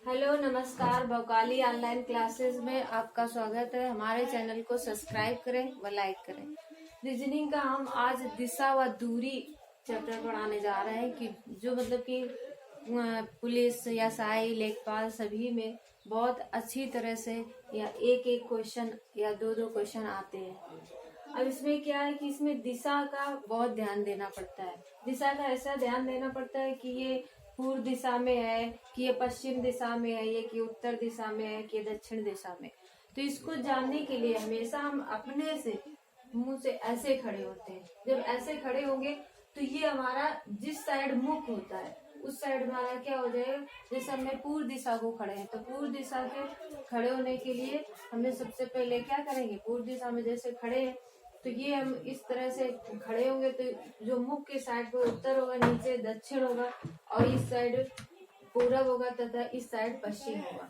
Hello नमस्कार। भोकाली online classes में आपका स्वागत है। हमारे चैनल को सब्सक्राइब करें व लाइक करें। रीजनिंग का हम आज दिशा व दूरी चैप्टर पढ़ाने जा रहे हैं कि जो मतलब कि पुलिस या SI लेखपाल सभी में बहुत अच्छी तरह से या एक एक क्वेश्चन या दो दो क्वेश्चन आते हैं। अब इसमें क्या है कि इसमें दिशा का बहुत ध्यान देना पड़ता है। दिशा का ऐसा ध्यान देना पड़ता है कि ये पूर्व दिशा में है कि ये पश्चिम दिशा में है, ये कि उत्तर दिशा में है कि दक्षिण दिशा में। तो इसको जानने के लिए हमेशा हम अपने से मुंह से ऐसे खड़े होते हैं। जब ऐसे खड़े होंगे तो ये हमारा जिस साइड मुख होता है उस साइड हमारा क्या हो जाएगा। जैसे हमने पूर्व दिशा को खड़े हैं तो पूर्व दिशा के खड़े होने के लिए हमें सबसे पहले क्या करेंगे, पूर्व दिशा में जैसे खड़े हैं तो ये हम इस तरह से खड़े होंगे तो जो मुख के साइड पे उत्तर होगा, नीचे दक्षिण होगा और इस साइड पूरब होगा तथा इस साइड पश्चिम होगा।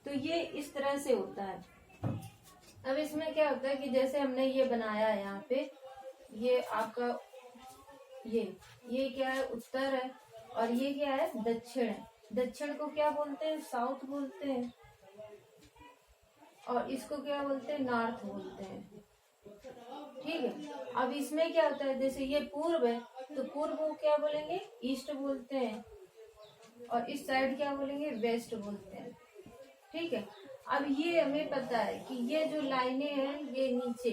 तो ये इस तरह से होता है। अब इसमें क्या होता है कि जैसे हमने ये बनाया है यहाँ पे, ये आपका ये क्या है, उत्तर है और ये क्या है, दक्षिण है। दक्षिण को क्या बोलते हैं, साउथ बोलते हैं और इसको क्या बोलते हैं, नॉर्थ बोलते हैं। ठीक है। अब इसमें क्या होता है, जैसे ये पूर्व है तो पूर्व को क्या बोलेंगे, ईस्ट बोलते हैं और इस साइड क्या बोलेंगे, वेस्ट बोलते हैं। ठीक है। अब ये हमें पता है कि ये जो लाइनें हैं ये नीचे,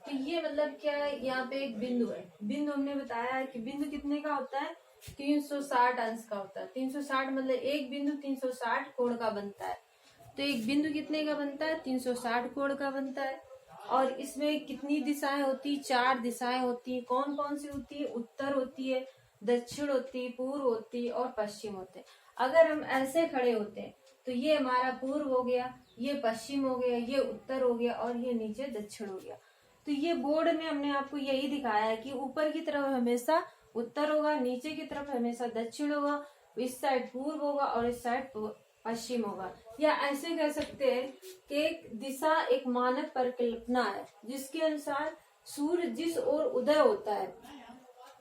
तो ये मतलब क्या है, यहाँ पे एक बिंदु है। बिंदु हमने बताया है कि बिंदु कितने का होता है, 360 अंश का होता है। 360 मतलब एक बिंदु 360 कोण का बनता है। तो एक बिंदु कितने का बनता है, 360 कोण का बनता है। और इसमें कितनी दिशाएं होती, 4 दिशाएं होती है। कौन कौन सी होती है, उत्तर होती है, दक्षिण होती है, पूर्व होती है और पश्चिम होते हैं। अगर हम ऐसे खड़े होते हैं तो ये हमारा पूर्व हो गया, ये पश्चिम हो गया, ये उत्तर हो गया और ये नीचे दक्षिण हो गया। तो ये बोर्ड में हमने आपको यही दिखाया है कि ऊपर की तरफ हमेशा उत्तर होगा, नीचे की तरफ हमेशा दक्षिण होगा, इस साइड पूर्व होगा और इस साइड पश्चिम होगा। या ऐसे कह सकते हैं कि एक दिशा एक मानक परिकल्पना है जिसके अनुसार सूर्य जिस ओर उदय होता है,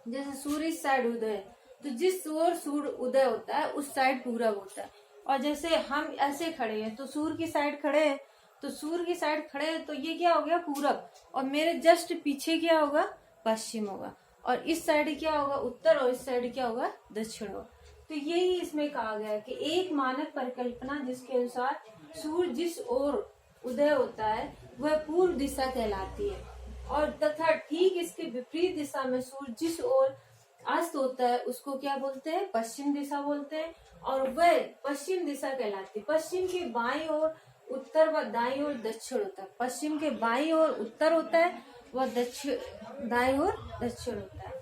जैसे सूर्य इस साइड उदय है तो जिस ओर सूर्य उदय होता है उस साइड पूरब होता है। और जैसे हम ऐसे खड़े हैं तो सूर्य की साइड खड़े हैं, तो सूर्य की साइड खड़े हैं तो ये क्या हो गया, पूरब, और मेरे जस्ट पीछे क्या होगा, पश्चिम होगा, और इस साइड क्या होगा, उत्तर, और इस साइड क्या होगा, दक्षिण होगा। तो यही इसमें कहा गया है कि एक मानक परिकल्पना जिसके अनुसार सूर्य जिस ओर उदय होता है वह पूर्व दिशा कहलाती है, और तथा ठीक इसके विपरीत दिशा में सूर्य जिस ओर अस्त होता है उसको क्या बोलते हैं, पश्चिम दिशा बोलते हैं, और वह पश्चिम दिशा कहलाती है। पश्चिम के बाईं ओर उत्तर व दाईं ओर दक्षिण होता है। पश्चिम के बाईं ओर उत्तर होता है व दक्षिण दाईं ओर दक्षिण होता है।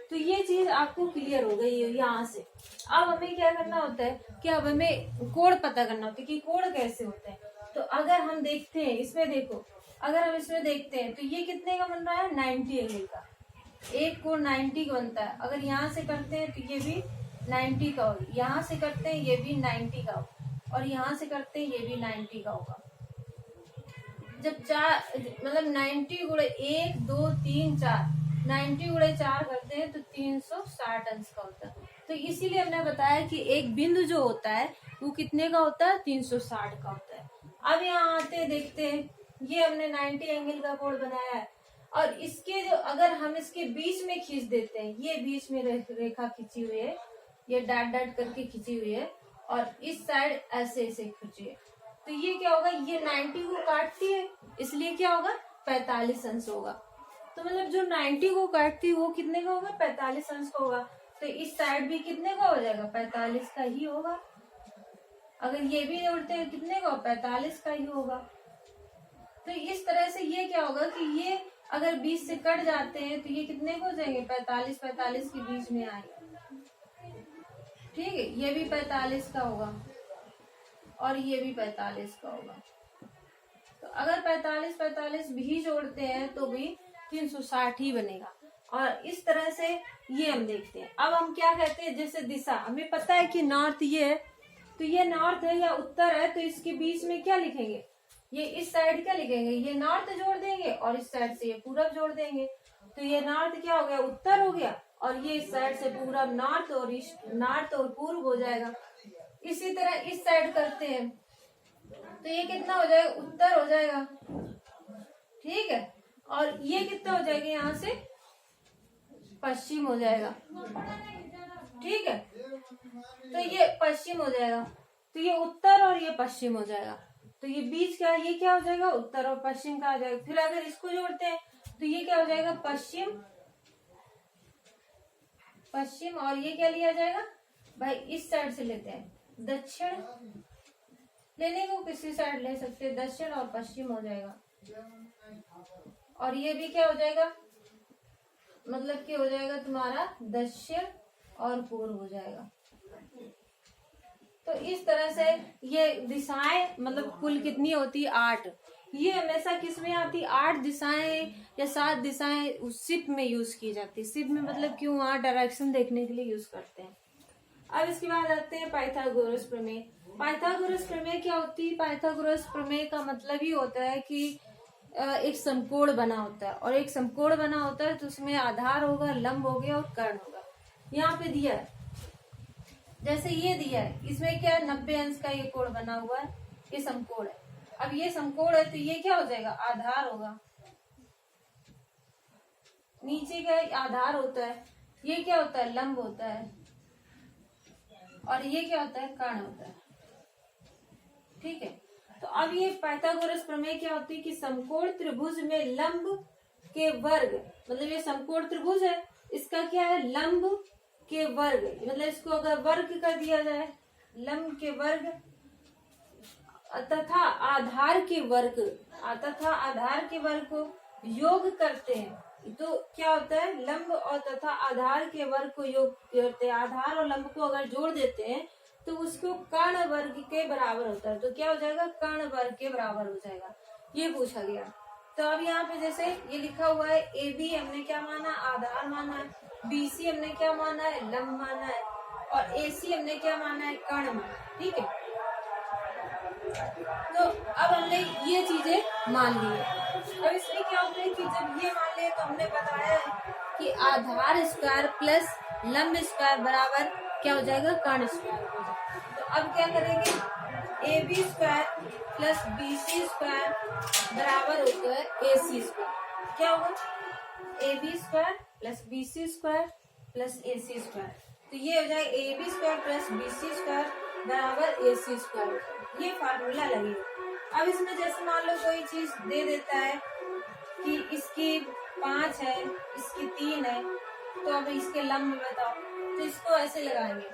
तो ये चीज आपको क्लियर हो गई है यहाँ से। अब हमें क्या करना होता है कि अब हमें कोण पता करना होता है कि कोण कैसे होते हैं। तो अगर हम देखते हैं इसमें, देखो अगर हम इसमें देखते हैं तो ये कितने का बन रहा है, 90 एंगल का। एक कोण 90 का बनता है। अगर यहाँ से करते हैं तो ये भी 90 का होगा, यहाँ से करते हैं ये भी 90 का होगा, और यहाँ से करते हैं ये भी 90 का होगा। जब 4 मतलब 90 गुणे 1 2 3 4, 90 गुणे 4 करते हैं तो 360 अंश का होता है। तो इसीलिए हमने बताया कि एक बिंदु जो होता है वो कितने का होता है, 360 का होता है। अब यहाँ आते देखते हैं, ये हमने 90 एंगल का कोण बनाया है और इसके जो अगर हम इसके बीच में खींच देते हैं, ये बीच में रेखा खींची हुई है, ये डॉट डॉट करके खींची हुई है और इस साइड ऐसे ऐसे खींची है, तो ये क्या होगा, ये 90 को काटती है इसलिए क्या होगा, 45 अंश होगा। तो मतलब जो 90 को काटती है वो कितने का होगा, 45 अंश का होगा। तो इस साइड भी कितने का हो जाएगा, 45 का ही होगा। अगर ये भी जोड़ते हैं कितने का, 45 का ही होगा। तो इस तरह से ये क्या होगा कि ये अगर 20 से कट जाते हैं तो ये कितने को हो जाएंगे, 45 45 के बीच में आएगा। ठीक है, ये भी 45 का होगा और ये भी 45 का होगा। तो अगर 45 45 भी जोड़ते हैं तो भी 360 ही बनेगा। और इस तरह से ये हम देखते हैं। अब हम क्या कहते हैं, जैसे दिशा हमें पता है कि नॉर्थ ये है, तो ये नॉर्थ है या उत्तर है, तो इसके बीच में क्या लिखेंगे, ये इस साइड क्या लिखेंगे, ये नॉर्थ जोड़ देंगे और इस साइड से ये पूरब जोड़ देंगे। तो ये नॉर्थ क्या हो गया, उत्तर हो गया, और ये इस साइड से पूरब नॉर्थ और ईस्ट, नॉर्थ और पूर्व हो जाएगा। इसी तरह इस साइड करते हैं तो ये कितना हो जाएगा, उत्तर हो जाएगा, ठीक है। और ये कितना हो जाएगा, यहाँ से पश्चिम हो जाएगा, ठीक है। तो ये पश्चिम हो जाएगा, तो ये उत्तर और ये पश्चिम हो जाएगा। तो ये बीच का ये क्या हो जाएगा, उत्तर और पश्चिम का आ जाएगा। फिर अगर इसको जोड़ते हैं तो ये क्या हो जाएगा, पश्चिम पश्चिम, और ये क्या लिया जाएगा भाई, इस साइड से लेते हैं, दक्षिण लेने को किसी साइड ले सकते हैं, दक्षिण और पश्चिम हो जाएगा। और ये भी क्या हो जाएगा, मतलब कि हो जाएगा तुम्हारा दक्षिण और पूर्व हो जाएगा। तो इस तरह से ये दिशाएं मतलब कुल कितनी होती है, 8। ये हमेशा किस में आती, 8 दिशाएं या 7 दिशाएं उस शिप में यूज की जाती है। शिप में मतलब क्यों, वहां डायरेक्शन देखने के लिए यूज करते हैं। अब इसके बाद आते हैं पाइथागोरस प्रमेय। पाइथागोरस प्रमेय क्या होती है, पाइथागोरस प्रमेय का मतलब ही होता है कि एक समकोण बना होता है, और एक समकोण बना होता है तो उसमें आधार होगा, लंब हो गया और कर्ण होगा। यहाँ पे दिया है, जैसे ये दिया है, इसमें क्या है, 90 अंश का ये कोण बना हुआ है, ये समकोण है। अब ये समकोण है तो ये क्या हो जाएगा, आधार होगा, नीचे का आधार होता है, ये क्या होता है, लंब होता है, और ये क्या होता है, कर्ण होता है, ठीक है। तो अब ये पाइथागोरस प्रमेय क्या होती है कि समकोण त्रिभुज में लंब के वर्ग, मतलब ये समकोण त्रिभुज है, इसका क्या है, लंब के वर्ग, मतलब इसको अगर वर्ग कर दिया जाए, लंब के वर्ग तथा आधार के वर्ग, तथा आधार के वर्ग को योग करते हैं तो क्या होता है, लंब और तथा आधार के वर्ग को योग करते हैं। आधार और लंब को अगर जोड़ देते हैं तो उसको कर्ण वर्ग के बराबर होता है, तो क्या हो जाएगा, कर्ण वर्ग के बराबर हो जाएगा, ये पूछा गया। तो अब यहाँ पे जैसे ये लिखा हुआ है, ए बी हमने क्या माना, आधार माना है, बी सी हमने क्या माना है, लंब माना है, और ए सी हमने क्या माना है, कर्ण माना, ठीक है। तो अब हमने ये चीजें मान ली है। अब इसमें क्या होता है कि जब ये मान लिया तो हमने बताया है कि आधार स्क्वायर प्लस लंब स्क्वायर बराबर क्या हो जाएगा, कर्ण स्क्वायर हो जाएगा। तो अब क्या करेंगे, A B square plus B C square बराबर होता है ए सी स्क्वायर। क्या होगा, A B square plus B C square plus A C square. तो ये हो जाएगा A B square plus B C square बराबर ए सी स्क्वायर, ये फार्मूला लगेगा। अब इसमें जैसे मान लो कोई चीज दे देता है कि इसकी 5 है, इसकी 3 है, तो अब इसके लंब बताओ, तो इसको ऐसे लगाएंगे,